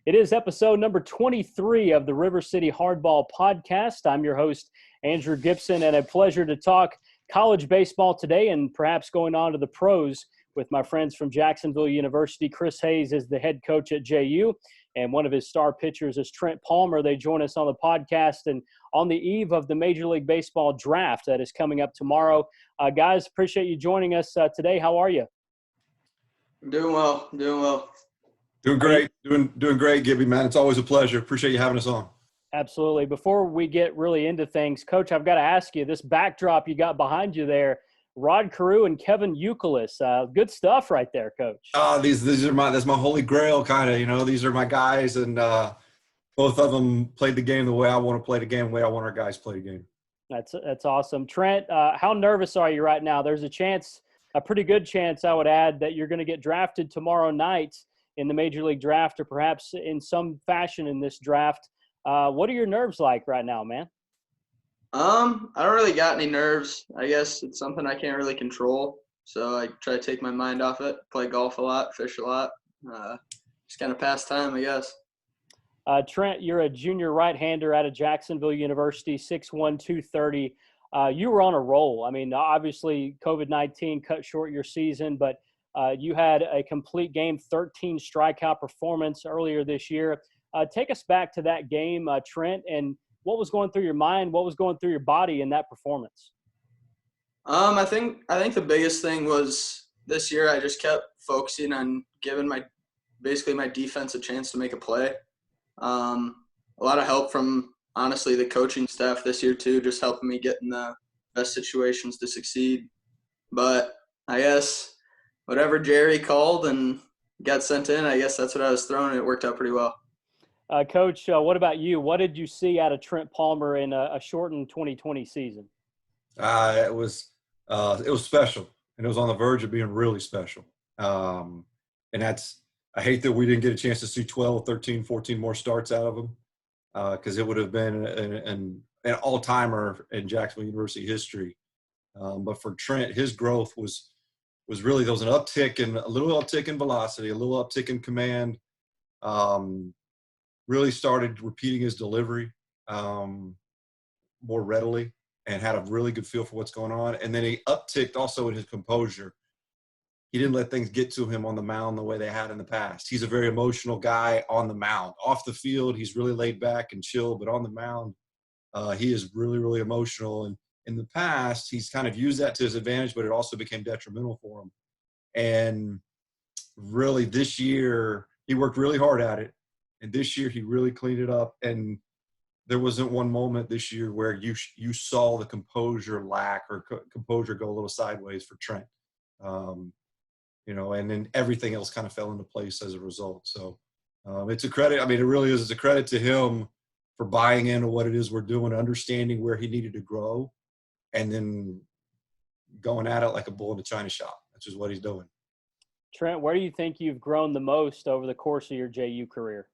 It is episode number 23 of the River City Hardball podcast. I'm your host, Andrew Gibson, and a pleasure to talk college baseball today and perhaps going on to the pros with my friends from Jacksonville University. Chris Hayes is the head coach at JU, and one of his star pitchers is Trent Palmer. They join us on the podcast and on the eve of the Major League Baseball draft that is coming up tomorrow. Guys, appreciate you joining us today. How are you? Doing well. Doing great. Doing great, Gibby, man. It's always a pleasure. Appreciate you having us on. Absolutely. Before we get really into things, Coach, I've got to ask you, this backdrop you got behind you there, Rod Carew and Kevin Youkilis, good stuff right there, Coach. These are that's my holy grail, kind of. These are my guys, and both of them played the game the way I want to play the game, the way I want our guys to play the game. That's awesome. Trent, how nervous are you right now? There's a pretty good chance, I would add, that you're going to get drafted tomorrow night in the Major League Draft, or perhaps in some fashion in this draft. What are your nerves like right now, man? I don't really got any nerves. I guess it's something I can't really control. So I try to take my mind off it, play golf a lot, fish a lot. Just kind of pass time, I guess. Trent, you're a junior right-hander out of Jacksonville University, 6'1", 230. You were on a roll. I mean, obviously COVID-19 cut short your season, but you had a complete game, 13 strikeout performance earlier this year. Take us back to that game, Trent, and what was going through your mind? What was going through your body in that performance? I think the biggest thing was this year I just kept focusing on giving my defense a chance to make a play. A lot of help from, honestly, the coaching staff this year too, just helping me get in the best situations to succeed. But I guess whatever Jerry called and got sent in, I guess that's what I was throwing, and it worked out pretty well. Coach, what about you? What did you see out of Trent Palmer in a shortened 2020 season? It was special, and it was on the verge of being really special. And I hate that we didn't get a chance to see 12, 13, 14 more starts out of him, because it would have been an all-timer in Jacksonville University history. But for Trent, his growth was really, there was a little uptick in velocity, a little uptick in command. Really started repeating his delivery more readily and had a really good feel for what's going on. And then he upticked also in his composure. He didn't let things get to him on the mound the way they had in the past. He's a very emotional guy on the mound. Off the field, he's really laid back and chill, but on the mound, he is really, really emotional. And in the past, he's kind of used that to his advantage, but it also became detrimental for him. And really this year, he worked really hard at it. And this year, he really cleaned it up. And there wasn't one moment this year where you saw the composure lack or composure go a little sideways for Trent. And then everything else kind of fell into place as a result. So it's a credit. I mean, it really is. It's a credit to him for buying into what it is we're doing, understanding where he needed to grow, and then going at it like a bull in a china shop. That's just what he's doing. Trent, where do you think you've grown the most over the course of your JU career?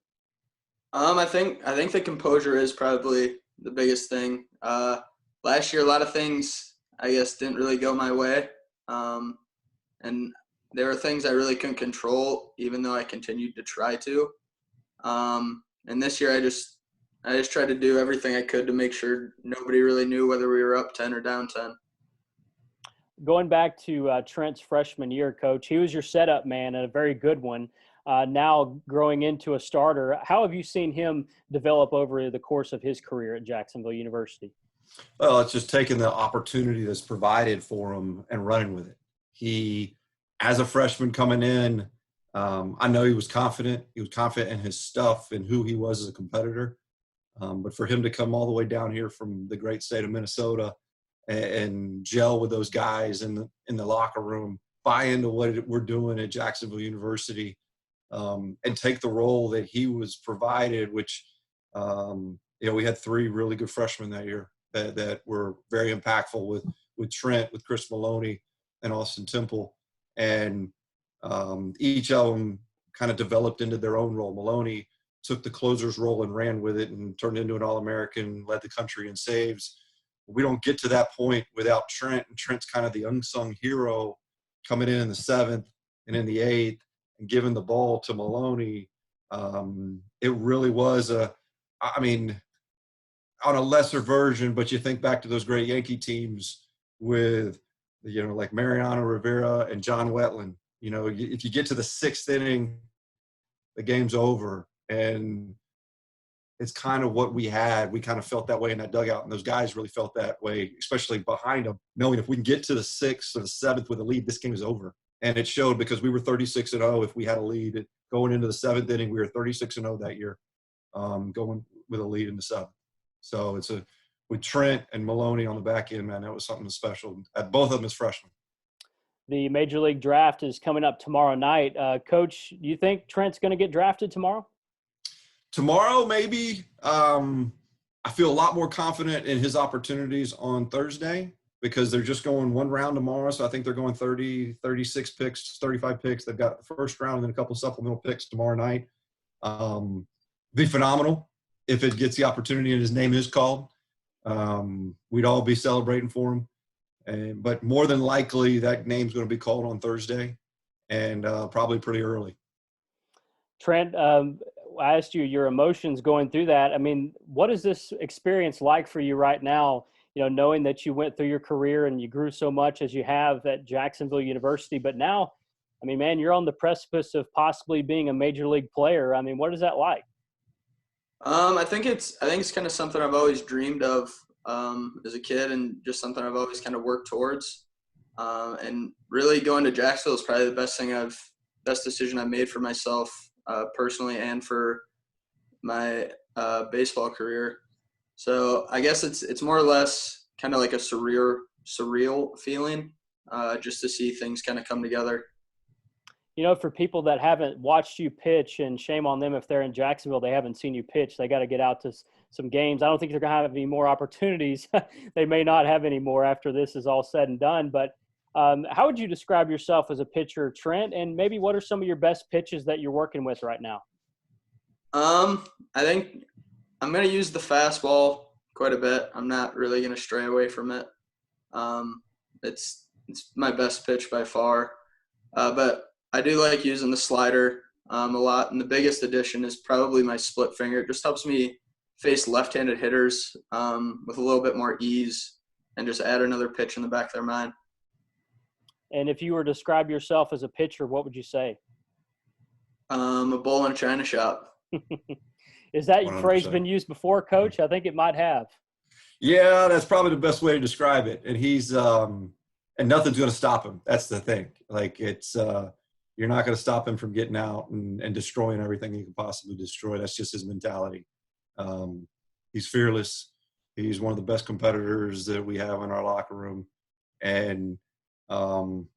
I think the composure is probably the biggest thing. Last year, a lot of things, I guess, didn't really go my way. And there were things I really couldn't control, even though I continued to try to. And this year, I just tried to do everything I could to make sure nobody really knew whether we were up 10 or down 10. Going back to Trent's freshman year, Coach, he was your setup man and a very good one. Now growing into a starter, how have you seen him develop over the course of his career at Jacksonville University? Well, it's just taking the opportunity that's provided for him and running with it. He, as a freshman coming in, I know he was confident. He was confident in his stuff and who he was as a competitor. But for him to come all the way down here from the great state of Minnesota and gel with those guys in the locker room, buy into what we're doing at Jacksonville University, and take the role that he was provided, which, we had 3 really good freshmen that year that were very impactful with Trent, with Chris Maloney, and Austin Temple. And each of them kind of developed into their own role. Maloney took the closer's role and ran with it and turned into an All-American, led the country in saves. We don't get to that point without Trent, and Trent's kind of the unsung hero coming in the 7th and in the 8th and giving the ball to Maloney It really was I mean, on a lesser version, but you think back to those great Yankee teams with, like Mariano Rivera and John Wetland. If you get to the sixth inning, the game's over. And it's kind of what we had. We kind of felt that way in that dugout, and those guys really felt that way, especially behind them, knowing if we can get to the sixth or the seventh with a lead, this game is over. And it showed because we were 36-0 if we had a lead. Going into the seventh inning, we were 36-0 that year, going with a lead in the seventh. So with Trent and Maloney on the back end, man, that was something special. At both of them as freshmen. The Major League Draft is coming up tomorrow night. Coach, do you think Trent's going to get drafted tomorrow? Tomorrow, maybe. I feel a lot more confident in his opportunities on Thursday because they're just going one round tomorrow. So I think they're going 30, 36 picks, 35 picks. They've got the first round and then a couple of supplemental picks tomorrow night. Be phenomenal if it gets the opportunity and his name is called. We'd all be celebrating for him. But more than likely, that name's going to be called on Thursday and probably pretty early. Trent, I asked you your emotions going through that. I mean, what is this experience like for you right now, knowing that you went through your career and you grew so much as you have at Jacksonville University, but now, I mean, man, you're on the precipice of possibly being a major league player. I mean, what is that like? I think it's kind of something I've always dreamed of as a kid and just something I've always kind of worked towards. And really going to Jacksonville is probably the best decision I've made for myself personally and for my baseball career. So I guess it's more or less kind of like a surreal feeling just to see things kind of come together. For people that haven't watched you pitch, and shame on them if they're in Jacksonville, they haven't seen you pitch. They got to get out to some games. I don't think they're going to have any more opportunities. They may not have any more after this is all said and done. But how would you describe yourself as a pitcher, Trent? And maybe what are some of your best pitches that you're working with right now? I think I'm going to use the fastball quite a bit. I'm not really going to stray away from it. It's my best pitch by far. But I do like using the slider a lot. And the biggest addition is probably my split finger. It just helps me face left-handed hitters with a little bit more ease and just add another pitch in the back of their mind. And if you were to describe yourself as a pitcher, what would you say? A bull in a china shop. Is that 100%. Phrase been used before, Coach? I think it might have. Yeah, that's probably the best way to describe it. And he's and nothing's going to stop him. That's the thing. Like it's you're not going to stop him from getting out and destroying everything he can possibly destroy. That's just his mentality. He's fearless. He's one of the best competitors that we have in our locker room. And when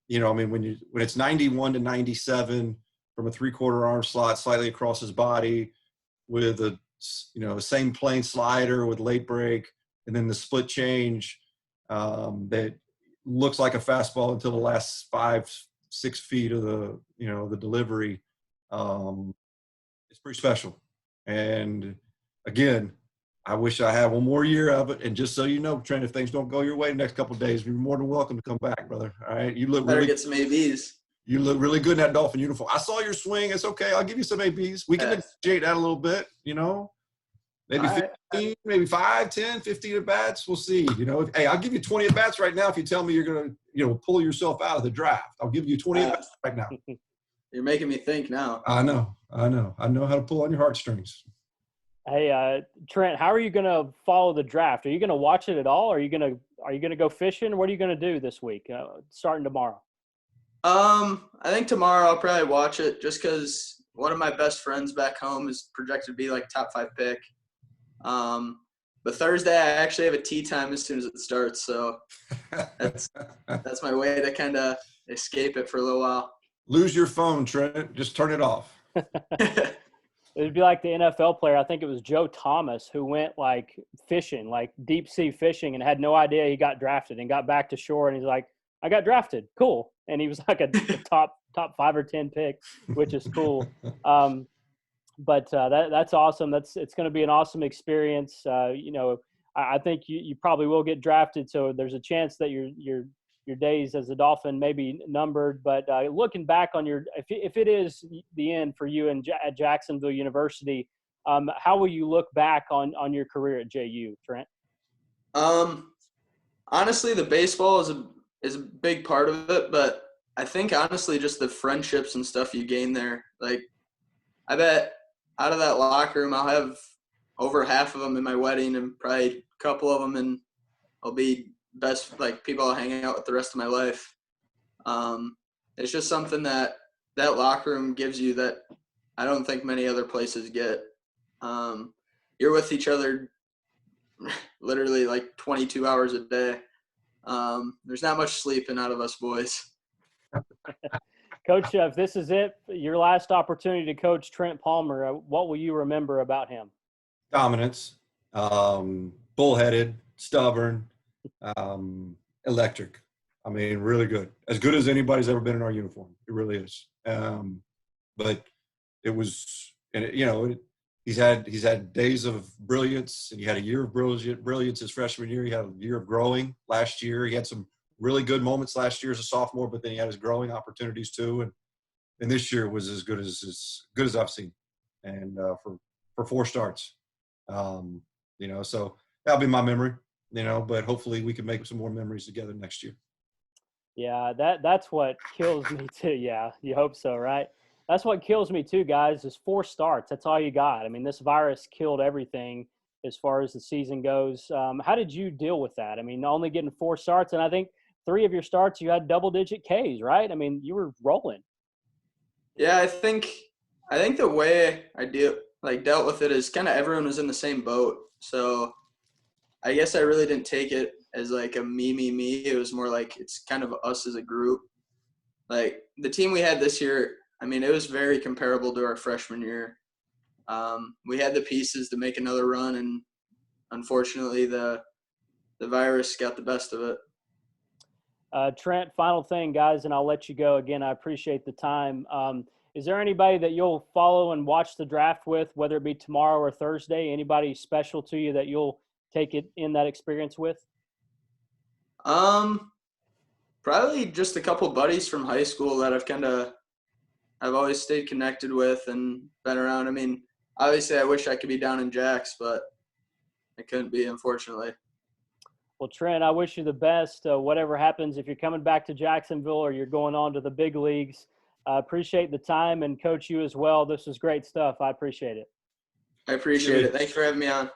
it's 91 to 97 from a 3/4 arm slot, slightly across his body, with a same plane slider with late break, and then the split change that looks like a fastball until the last 5-6 feet of the delivery. It's pretty special. And again, I wish I had one more year of it. And just so you know, Trent, if things don't go your way the next couple of days, you're more than welcome to come back, brother. All right. You look Better get some ABs. You look really good in that Dolphin uniform. I saw your swing. It's okay. I'll give you some ABs. We can negotiate that a little bit, Maybe 15, maybe 5, 10, 15 at-bats. We'll see. Hey, I'll give you 20 at-bats right now if you tell me you're going to, pull yourself out of the draft. I'll give you 20 at-bats right now. You're making me think now. I know. I know how to pull on your heartstrings. Hey, Trent, how are you going to follow the draft? Are you going to watch it at all? Are you going to go fishing? What are you going to do this week, starting tomorrow? I think tomorrow I'll probably watch it just because one of my best friends back home is projected to be like top 5 pick. But Thursday I actually have a tee time as soon as it starts, so that's my way to kind of escape it for a little while. Lose your phone, Trent. Just turn it off. It would be like the NFL player. I think it was Joe Thomas who went like fishing, like deep sea fishing, and had no idea he got drafted and got back to shore. And he's like, I got drafted. Cool. And he was like a top 5 or 10 pick, which is cool. But that's awesome. It's going to be an awesome experience. I think you probably will get drafted. So there's a chance that you're your days as a Dolphin may be numbered, but looking back on if it is the end for you at Jacksonville University, how will you look back on your career at JU, Trent? Honestly, the baseball is a big part of it, but I think honestly just the friendships and stuff you gain there. Like, I bet out of that locker room, I'll have over half of them in my wedding, and probably a couple of them, and I'll be best, like, people I'll hang out with the rest of my life. It's just something that locker room gives you that I don't think many other places get. You're with each other literally like 22 hours a day. There's not much sleeping out of us boys. Coach, if this is it, your last opportunity to coach Trent Palmer, what will you remember about him? Dominance, bullheaded, stubborn, electric. I mean, really good. As good as anybody's ever been in our uniform. It really is. But it was, he's had days of brilliance, and he had a year of brilliance his freshman year. He had a year of growing last year. He had some really good moments last year as a sophomore, but then he had his growing opportunities too. And this year was as good as I've seen, and for 4 starts. So that'll be my memory. But hopefully we can make some more memories together next year. Yeah, that's what kills me too. Yeah, you hope so, right? That's what kills me too, guys, is 4 starts. That's all you got. I mean, this virus killed everything as far as the season goes. How did you deal with that? I mean, only getting 4 starts, and I think 3 of your starts you had double-digit Ks, right? I mean, you were rolling. Yeah, I think the way I dealt with it is kind of everyone was in the same boat. So I guess I really didn't take it as like a me. It was more like it's kind of us as a group. Like the team we had this year, I mean, it was very comparable to our freshman year. We had the pieces to make another run, and unfortunately the virus got the best of it. Trent, final thing, guys, and I'll let you go. Again, I appreciate the time. Is there anybody that you'll follow and watch the draft with, whether it be tomorrow or Thursday? Anybody special to you that you'll take it in that experience with? Probably just a couple buddies from high school that I've always stayed connected with and been around. I mean, obviously I wish I could be down in Jacks, but I couldn't be, unfortunately. Well, Trent, I wish you the best. Whatever happens, if you're coming back to Jacksonville or you're going on to the big leagues, I appreciate the time, and Coach, you as well. This was great stuff. I appreciate it. I appreciate it. Thanks for having me on.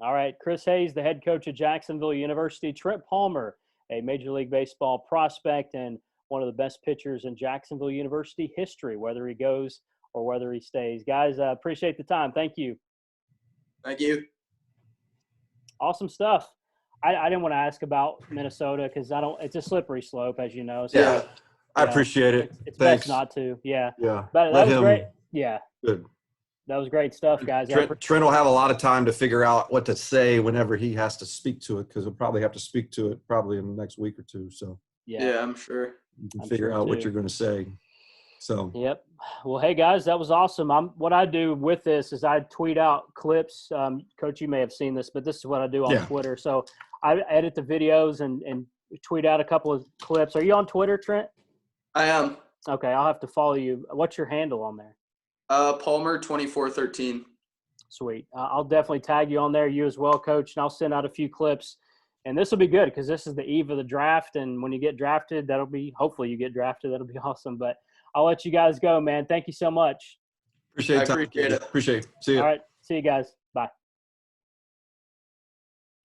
All right, Chris Hayes, the head coach at Jacksonville University. Trent Palmer, a Major League Baseball prospect and one of the best pitchers in Jacksonville University history, whether he goes or whether he stays. Guys, I appreciate the time. Thank you. Thank you. Awesome stuff. I didn't want to ask about Minnesota because it's a slippery slope, as you know. So, yeah, I appreciate it. It's Thanks. best not to. Yeah. Yeah. But that was great. Yeah. Good. That was great stuff, guys. Trent will have a lot of time to figure out what to say whenever he has to speak to it, because he'll probably have to speak to it probably in the next week or 2. So yeah, I'm sure you can figure out what you're going to say. So yep. Well, hey guys, that was awesome. What I do with this is I tweet out clips. Coach, you may have seen this, but this is what I do on Twitter. So I edit the videos and tweet out a couple of clips. Are you on Twitter, Trent? I am. Okay, I'll have to follow you. What's your handle on there? Palmer2413. Sweet. I'll definitely tag you on there, you as well, Coach, and I'll send out a few clips. And this will be good because this is the eve of the draft, and when you get drafted, hopefully you get drafted. That'll be awesome. But I'll let you guys go, man. Thank you so much. Appreciate it. Appreciate it. Appreciate it. See you. All right. See you guys. Bye.